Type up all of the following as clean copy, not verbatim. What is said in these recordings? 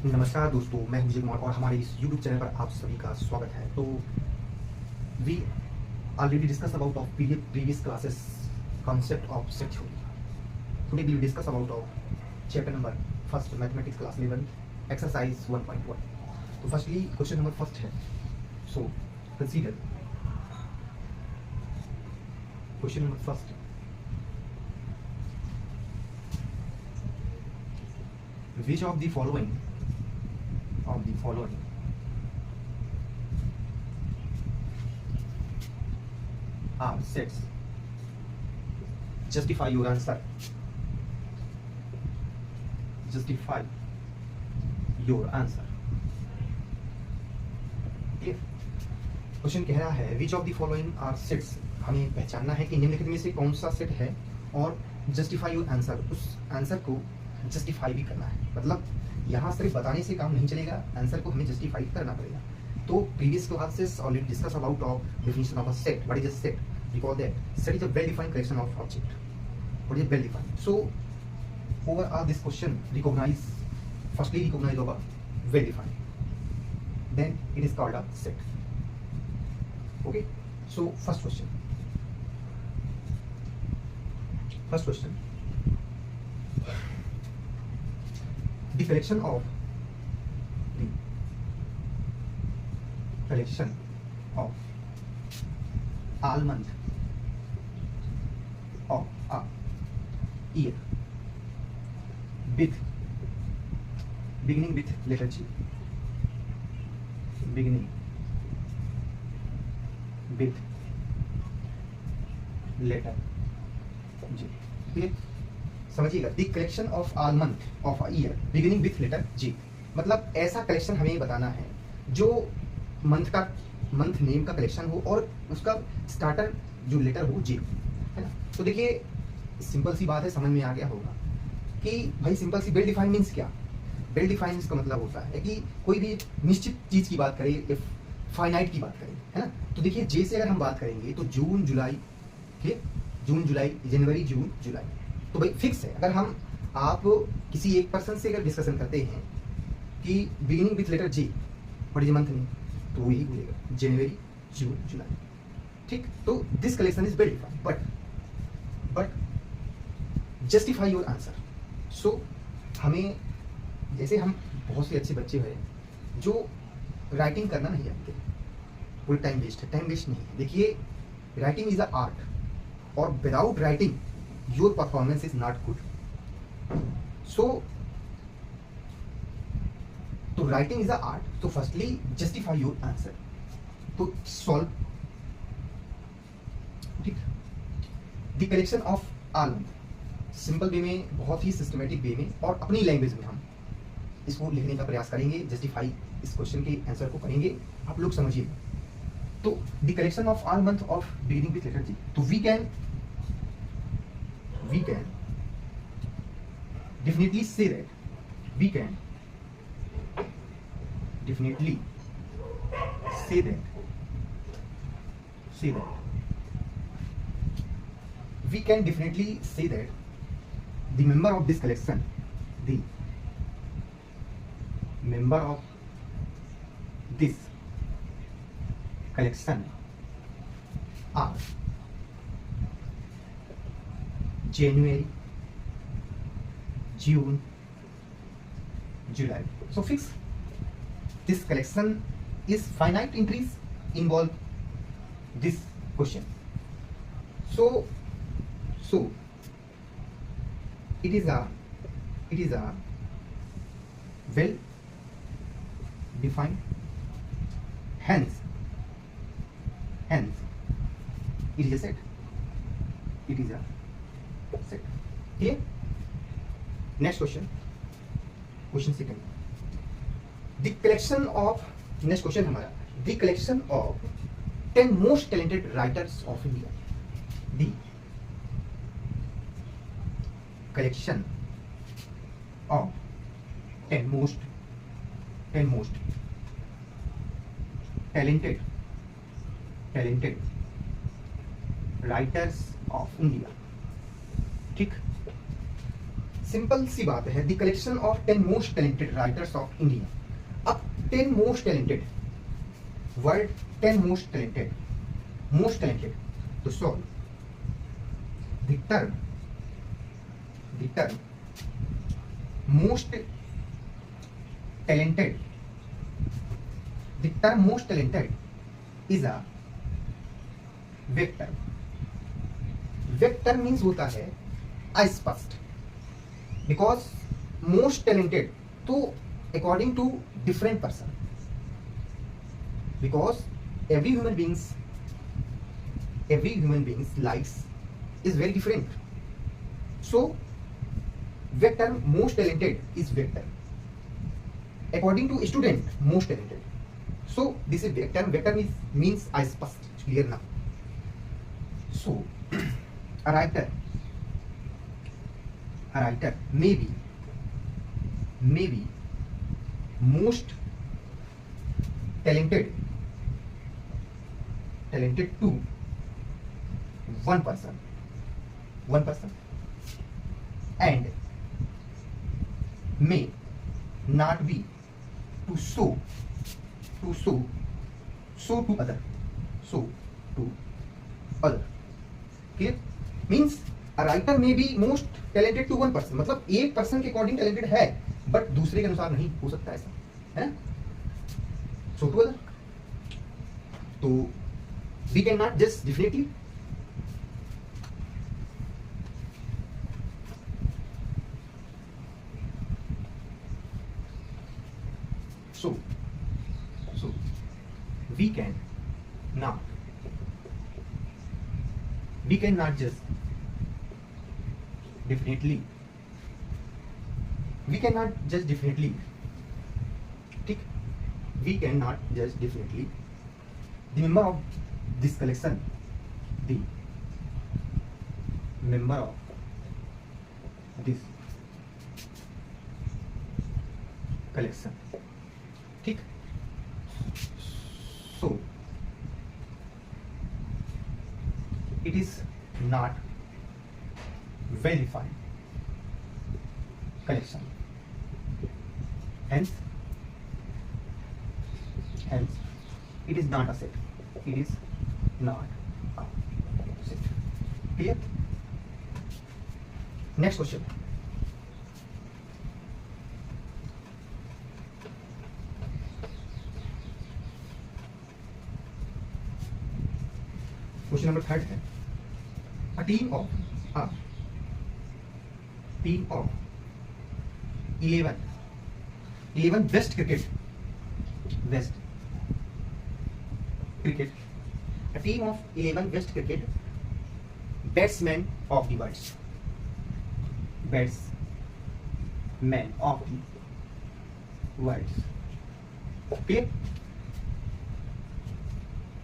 नमस्कार दोस्तों, मैं विजय कुमार और हमारे इस YouTube चैनल पर आप सभी का स्वागत है। तो we already discuss about of previous classes concept of set theory. Today we will discuss about of chapter number first mathematics class 11 exercise 1.1. तो फर्स्टली क्वेश्चन नंबर फर्स्ट है। So consider question number first, which of the following are sets? Justify your answer. Justify your answer. Question कह रहा है which of the following are sets, हमें पहचानना है कि निम्नलिखित में से कौन सा सेट है और जस्टिफाई योर आंसर, उस आंसर को जस्टिफाई भी करना है। मतलब यहाँ सिर्फ बताने से काम नहीं चलेगा, आंसर को हमें जस्टिफाई करना पड़ेगा। तो previous classes already discuss about of definition of a set. What is a set? We call that set is a well defined collection of object. What is well defined? So overall this question firstly recognise of a well defined, then it is called a set. Okay, so first question. The collection of all month of a year with beginning with letter G, beginning with letter G। ठीक, समझिएगा। The collection of all month of a year beginning with letter G, मतलब ऐसा collection हमें बताना है जो month name का collection हो और उसका स्टार्टर जो लेटर हो G, है ना। तो देखिए सिंपल सी बात है, समझ में आ गया होगा कि भाई सिंपल सी वेल डिफाइंड मीन्स क्या। वेल डिफाइंड का मतलब होता है कि कोई भी निश्चित चीज की बात करें, फाइनाइट की बात करें, है ना। तो देखिए जे से अगर हम बात करेंगे तो जून जुलाई, ठीक, जून जुलाई, जनवरी जून जुलाई, तो भाई फिक्स है। अगर हम आप किसी एक पर्सन से अगर डिस्कशन करते हैं कि beginning with letter G what is month name, तो वही बोलेगा जनवरी जून जुलाई, ठीक। तो this collection is well defined, but justify your answer. So हमें, जैसे हम बहुत से अच्छे बच्चे हैं जो राइटिंग करना नहीं जानते, पूरी टाइम वेस्ट है। टाइम वेस्ट नहीं है। देखिए राइटिंग इज अ आर्ट और without writing your performance is not good. So तो राइटिंग इज अ आर्ट, तो फर्स्टली जस्टिफाई योर आंसर, तो सॉल्व, ठीक। The collection of all, simple way में, बहुत ही सिस्टमेटिक वे में और अपनी लैंग्वेज में हम इसको लिखने का प्रयास करेंगे, जस्टिफाई इस क्वेश्चन के आंसर को करेंगे। आप लोग समझिए। तो the collection of all month of beginning with letter G, तो we can definitely say that we can definitely say that we can definitely say that the member of this collection, the member of this collection are January, June, July. So fix this collection is finite entries involve this question. So it is a well defined, hence it is a set. Okay, next question second, the collection of, next question हमारा, the collection of 10 most talented writers of India, the collection of 10 most talented writers of India, ठीक। Simple सी बात है, the collection of 10 most talented writers of India. अब 10 most talented word, 10 most talented, most talented, तो solve the term most talented, the term most talented is a vector. Vector means होता है अस्पष्ट, because most talented तो according to different person, because every human beings likes is very different. So vector most talented is vector according to student most talented. So this is vector means अस्पष्ट, clear now. So a writer may be most talented to one person and may not be to show to other. Clear? Means a writer may be most talented to one person, मतलब एक person के according talented है but दूसरे के अनुसार नहीं हो सकता, ऐसा है ना. सो टू अदर, तो we cannot just definitely so we cannot just definitely ठीक, we cannot just definitely the member of this collection, the member of this collection, ठीक. So it is not verified collection, hence it is not a set, it is not a set. Clear? Next question. Question number 3 है, a team of 11 best cricket, a team of 11 best cricket batsmen of the world, clear?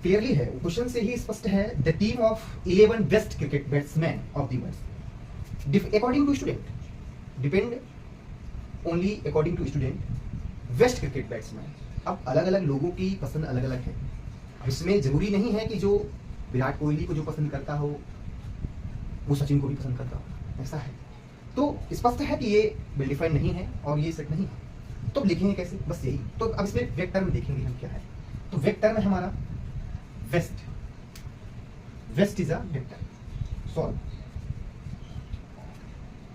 Clearly है, question से ही स्पष्ट है. The team of 11 best cricket batsman of the world according to student, depend only according to student, best cricket batsman. अब अलग अलग लोगों की पसंद अलग अलग है. इसमें जरूरी नहीं है कि जो विराट कोहली को जो पसंद करता हो वो सचिन को भी पसंद करता हो, ऐसा है. तो स्पष्ट है कि ये वेल डिफाइंड नहीं है और ये सेट नहीं है. तो लिखेंगे कैसे, बस यही. तो अब इसमें वेक्टर में देखेंगे हम क्या है. तो वेक्टर में हमारा west is a vector. Solve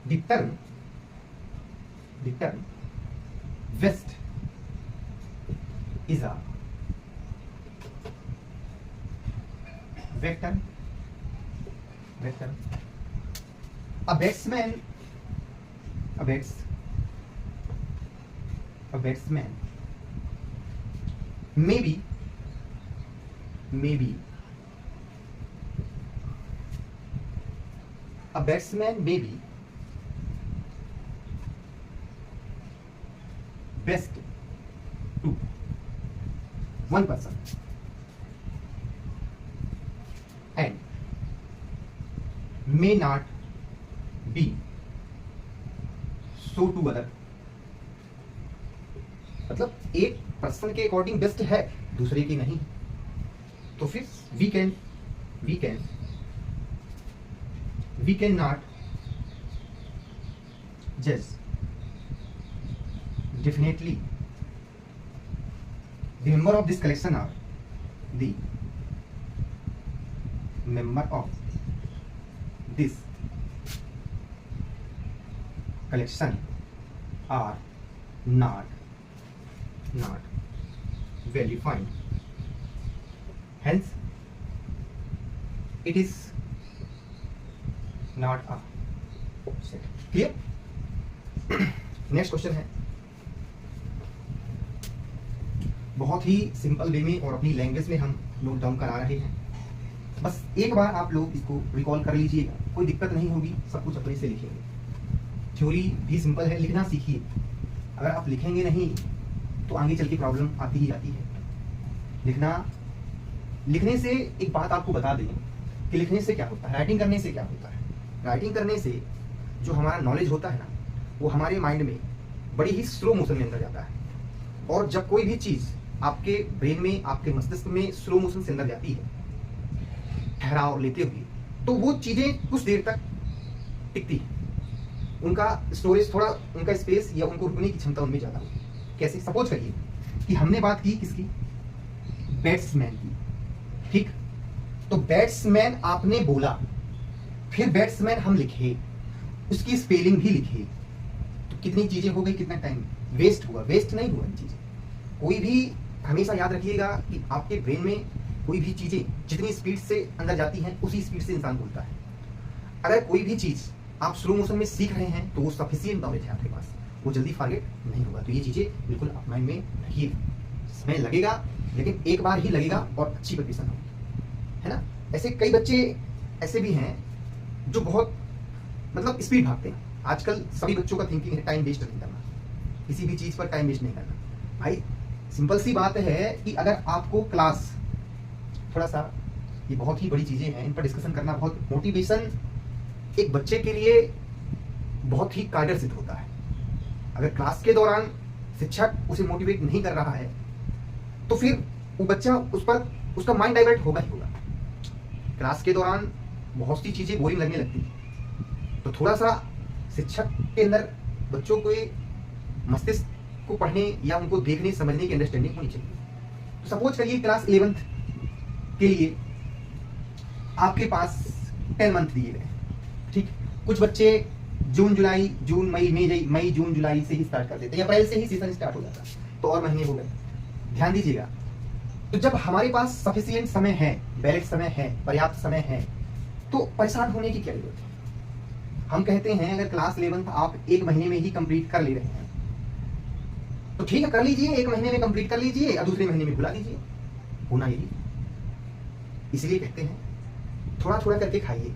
the term west is a vector. A batsman maybe a batsman may be best to one person and may not be so to other. मतलब एक पर्सन के according best है, दूसरे की नहीं. तो फिर we cannot judge. Definitely, the member of this collection are the member of this collection are not well defined. Hence, it is not a set. Clear? Next question है, बहुत ही simple way में और अपनी लैंग्वेज में हम note down करा रहे हैं। बस एक बार आप लोग इसको रिकॉल कर लीजिएगा, कोई दिक्कत नहीं होगी, सब कुछ अपने से लिखेंगे। थ्योरी भी सिंपल है, लिखना सीखिए। अगर आप लिखेंगे नहीं तो आगे चल के प्रॉब्लम आती ही आती है। लिखने से एक बात आपको बता दें कि लिखने से क्या होता है, राइटिंग करने से क्या होता है। राइटिंग करने से जो हमारा नॉलेज होता है ना, वो हमारे माइंड में बड़ी ही स्लो मोशन में अंदर जाता है। और जब कोई भी चीज़ आपके ब्रेन में, आपके मस्तिष्क में स्लो मोशन से अंदर जाती है, ठहराव लेते हुए, तो वो चीज़ें कुछ देर तक टिकती हैं। उनका स्टोरेज थोड़ा, उनका स्पेस या उनको रुकने की क्षमता उनमें ज़्यादा होती है। कैसे? सपोज करिए कि हमने बात की किसकी, बैट्समैन की, ठीक। तो बैट्समैन आपने बोला, फिर बैट्समैन हम लिखे, उसकी स्पेलिंग भी लिखे, तो कितनी चीजें हो गई, कितना टाइम वेस्ट हुआ? वेस्ट नहीं हुआ चीजें। कोई भी हमेशा याद रखिएगा कि आपके ब्रेन में कोई भी चीजें जितनी स्पीड से अंदर जाती हैं, उसी स्पीड से इंसान बोलता है। अगर कोई भी चीज आप स्लो मोशन में सीख रहे हैं तो वो सफिशिएंट नॉलेज है आपके पास, वो जल्दी फॉरगेट नहीं होगा। तो ये चीजें बिल्कुल आप माइंड में रखिए। समय लगेगा, लेकिन एक बार ही लगेगा और अच्छी प्रिपरेशन होगी, है ना। ऐसे कई बच्चे ऐसे भी हैं जो बहुत मतलब स्पीड भागते हैं। आजकल सभी बच्चों का थिंकिंग है टाइम वेस्ट नहीं करना, किसी भी चीज पर टाइम वेस्ट नहीं करना। भाई सिंपल सी बात है कि अगर आपको क्लास, थोड़ा सा ये बहुत ही बड़ी चीजें हैं, इन पर डिस्कशन करना, बहुत मोटिवेशन एक बच्चे के लिए बहुत ही कारगर सिद्ध होता है। अगर क्लास के दौरान शिक्षक उसे मोटिवेट नहीं कर रहा है तो फिर वो बच्चा उस पर, उसका माइंड डाइवर्ट होगा ही होगा। क्लास के दौरान बहुत सी चीजें बोरिंग लगने लगती है, तो थोड़ा सा शिक्षक के अंदर बच्चों को मस्तिष्क को पढ़ने या उनको देखने समझने की अंडरस्टैंडिंग होनी चाहिए। तो सपोज करिए क्लास 11th के लिए आपके पास 10 मंथ दिए गए, ठीक। कुछ बच्चे जून मई जून जुलाई से ही स्टार्ट कर देते हैं, अप्रैल से ही सीजन स्टार्ट हो जाता है, तो और महीने हो गए। ध्यान दीजिएगा, तो जब हमारे पास सफिशिएंट समय है, बैलेंस समय है, पर्याप्त समय है, तो परेशान होने की क्या जरूरत है। हम कहते हैं अगर क्लास 11th आप 1 महीने में ही कंप्लीट कर ले रहे हैं तो ठीक है, कर लीजिए, 1 महीने में कंप्लीट कर लीजिए और दूसरे महीने में भुला दीजिए। होना यही, इसलिए कहते हैं थोड़ा थोड़ा करके खाइए,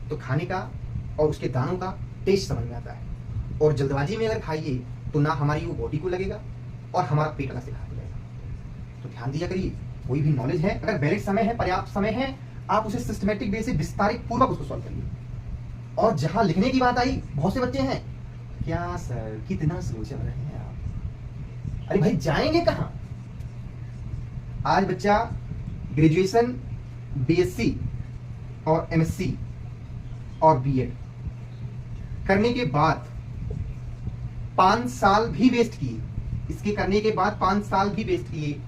तो खाने का और उसके दानों का टेस्ट समझ में आता है। और जल्दबाजी में अगर खाइए तो ना हमारी वो बॉडी को लगेगा और हमारा पेट अलग से खराब हो जाएगा। तो ध्यान दिया करिए, कोई भी नॉलेज है, अगर बैलेंस समय है, पर्याप्त समय है, आप उसे सिस्टमेटिक वे से विस्तारित पूर्वक उसको सॉल्व करिए। और जहां लिखने की बात आई, बहुत से बच्चे हैं, क्या सर कितना स्लो चल रहे हैं आप, अरे भाई जाएंगे कहां। आज बच्चा ग्रेजुएशन, बीएससी और एमएससी और बीएड करने के बाद 5 साल भी वेस्ट किए, इसके करने के बाद 5 साल भी वेस्ट किए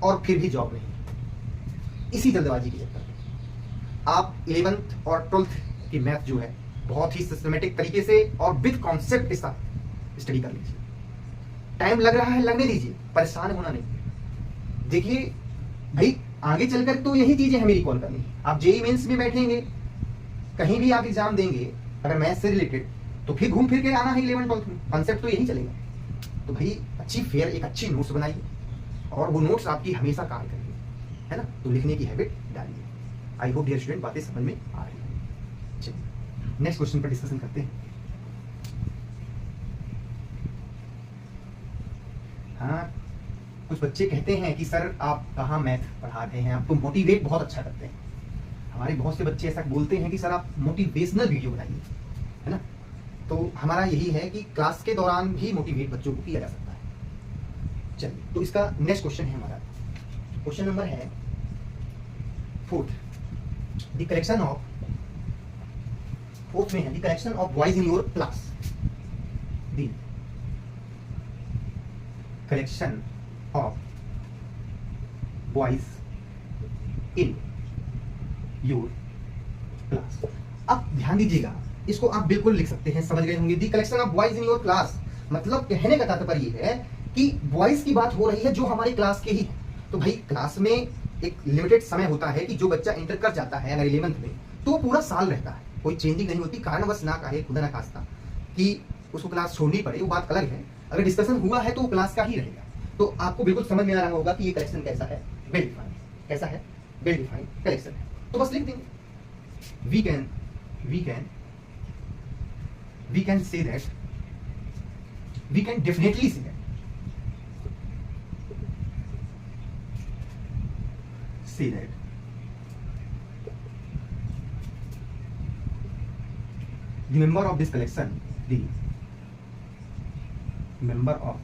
और फिर भी जॉब नहीं। इसी जल्दबाजी के चक्कर में आप 11th और 12th की मैथ जो है बहुत ही सिस्टमेटिक तरीके से और विद कॉन्सेप्ट के साथ स्टडी कर लीजिए। टाइम लग रहा है, लगने दीजिए, परेशान होना नहीं। देखिए भाई आगे चलकर तो यही चीजें हमें रिकॉल करनी। आप जेईई मेंस में बैठेंगे, कहीं भी आप एग्जाम देंगे अगर मैथ से रिलेटेड, तो फिर घूम फिर के आना है 11th 12th में, कॉन्सेप्ट तो यही चलेगा। तो भाई अच्छी फेयर एक अच्छी नोट्स बनाइए और वो नोट्स आपकी हमेशा कार्य करेंगे, है ना। तो लिखने की हैबिट डालिए। आई होप डियर स्टूडेंट बातें समझ में आ रही है। चलिए नेक्स्ट क्वेश्चन पर डिस्कशन करते हैं। हाँ, कुछ बच्चे कहते हैं कि सर आप कहाँ मैथ पढ़ा रहे हैं, आप तो मोटिवेट बहुत अच्छा करते हैं। हमारे बहुत से बच्चे ऐसा बोलते हैं कि सर आप मोटिवेशनल वीडियो बनाइए, है ना। तो हमारा यही है कि क्लास के दौरान भी मोटिवेट बच्चों को किया जा सकता है। चलिए, तो इसका नेक्स्ट क्वेश्चन है हमारा, क्वेश्चन नंबर है 4th, the collection of, 4th में है the collection of boys in your class. Collection of boys in your class. अब ध्यान दीजिएगा, इसको आप बिल्कुल लिख सकते हैं, समझ गए होंगे। The collection of boys in your class मतलब कहने का तात्पर्य है कि बॉयज की बात हो रही है जो हमारी क्लास के ही है। तो भाई क्लास में एक लिमिटेड समय होता है कि जो बच्चा इंटर कर जाता है अगर 11th में तो पूरा साल रहता है, कोई चेंजिंग नहीं होती। कारणवश ना कहे खुदा ना खास्ता कि उसको क्लास छोड़नी पड़े, वो बात अलग है। अगर डिस्कशन हुआ है तो वो क्लास का ही रहेगा। तो आपको बिल्कुल समझ में आ रहा होगा कि ये कलेक्शन कैसा है, वेल डिफाइंड। कैसा है, वेल डिफाइंड कलेक्शन है। तो बस लिख देंगे we can say that, we can definitely say that the member of this collection, the member of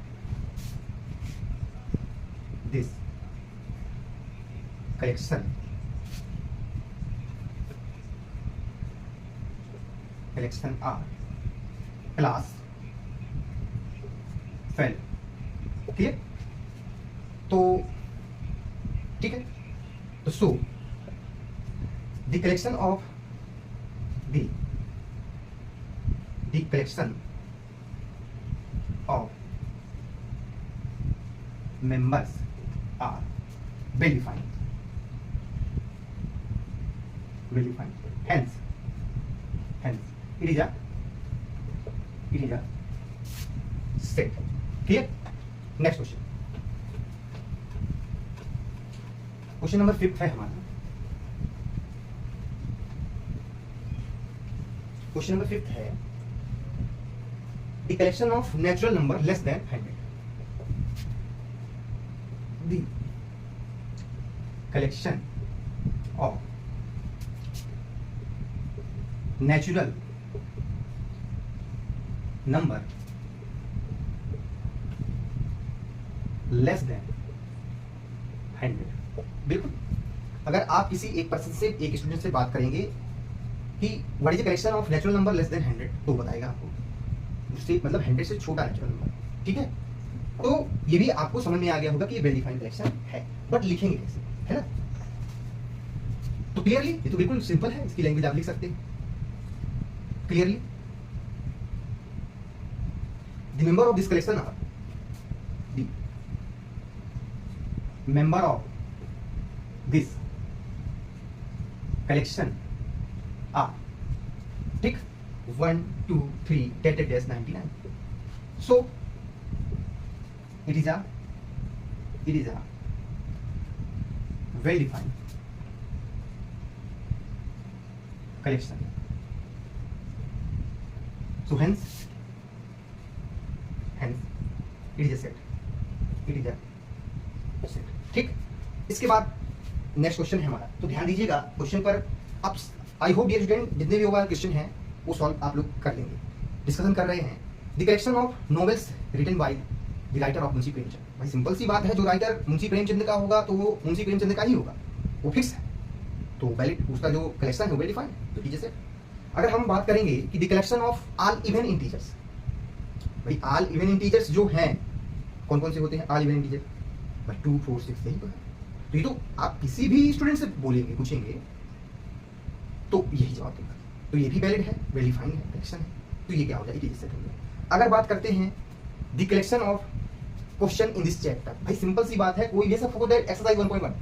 this collection are class fail. Clear? तो ठीक है, तो so the collection of the collection of members are well defined, hence it is a set। clear? next question number 5 है हमारा। Question number 5 है the collection of natural number less than 100, the collection of natural number less than 100। बिल्कुल, अगर आप किसी एक person से, एक स्टूडेंट से बात करेंगे कि what is the collection of natural number less than 100 तो बताएगा आपको, उससे मतलब 100 से छोटा नेचुरल नंबर। ठीक है, तो ये भी आपको समझ में आ गया होगा कि ये वेल डिफाइंड कलेक्शन है, बट लिखेंगे कैसे, है ना? तो क्लियरली ये तो बिल्कुल सिंपल है, इसकी लैंग्वेज आप लिख सकते हैं clearly. The member of this collection are, the member of this collection are, ठीक, 1 2 3 99। so it is a well defined collection, so hence it is a set, ठीक। इसके बाद नेक्स्ट क्वेश्चन है हमारा, तो ध्यान दीजिएगा क्वेश्चन पर। आप आई होप डियर स्टूडेंट जितने भी होगा क्वेश्चन है वो सॉल्व आप लोग कर लेंगे। डिस्कशन कर रहे हैं the collection of novels written by the writer of Munshi Premchand. भाई सिंपल सी बात है, जो राइटर मुंशी प्रेमचंद का होगा तो वो मुंशी प्रेमचंद का ही होगा, वो फिक्स है। तो वैलिड उसका जो कलेक्शन है वेल डिफाइंड। तो कीजिए से अगर हम बात करेंगे कि the collection of all even integers, भाई ऑल इवन इंटीजर्स जो हैं कौन कौन से होते हैं ऑल इवन इंटीजर? भाई 2 4 6 यही तो है। तो ये तो आप किसी भी स्टूडेंट से बोलेंगे, पूछेंगे तो यही जवाब देगा। तो ये भी वैलिड है, वेल डिफाइंड है, कलेक्शन है। तो ये क्या हो जाएगा, सेट हो गया। अगर बात करते हैं the collection of question in this chapter, भाई सिंपल सी बात है, कोई भी सपोज दैट एक्सरसाइज 1.1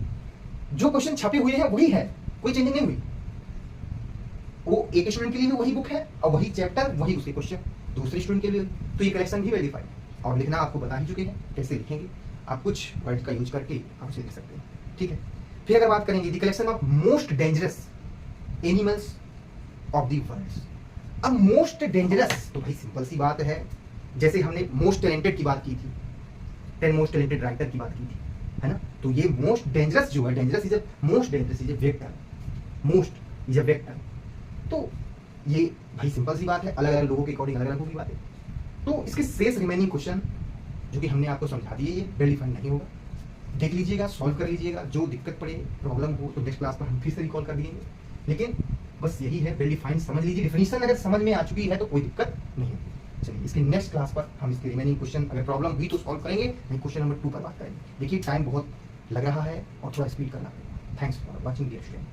जो क्वेश्चन छपे हुए हैं वही है, कोई चेंजिंग नहीं हुई। वो एक स्टूडेंट के लिए भी वही बुक है और वही चैप्टर, वही उसके क्वेश्चन दूसरे स्टूडेंट के लिए। तो ये कलेक्शन भी वेल डिफाइंड है और लिखना आपको बता ही चुके हैं कैसे लिखेंगे। आप कुछ वर्ड का यूज करके आप उसे लिख सकते हैं, ठीक है। फिर अगर बात करेंगे the collection of most dangerous animals of the world. अब मोस्ट डेंजरस तो भाई सिंपल सी बात है, जैसे हमने मोस्ट टैलेंटेड की बात की थी, 10 मोस्ट टैलेंटेड राइटर की बात की थी, है ना। तो ये मोस्ट डेंजरस जो है, dangerous is most dangerous is vector, most is a vector. तो ये भाई सिंपल सी बात है, अलग अलग लोगों के अकॉर्डिंग अलग अलग होगी बातें। तो इसके शेष रिमेनिंग क्वेश्चन जो कि हमने आपको समझा दिए, ये वेल डिफाइंड नहीं होगा, देख लीजिएगा, सॉल्व कर लीजिएगा। जो दिक्कत पड़े, प्रॉब्लम हो तो नेक्स्ट क्लास पर हम फिर से रिकॉल कर देंगे। लेकिन बस यही है, वेल डिफाइंड समझ लीजिए। डिफिनीशन अगर समझ में आ चुकी है तो कोई दिक्कत नहीं है। चलिए इसकी नेक्स्ट क्लास पर हम इसके रिमेनिंग क्वेश्चन अगर प्रॉब्लम हुई तो सॉल्व करेंगे, नहीं क्वेश्चन नंबर 2 पर बात करेंगे। देखिए टाइम बहुत लग रहा है और थोड़ा स्पीड करना पड़ेगा। Thanks for watching dear student.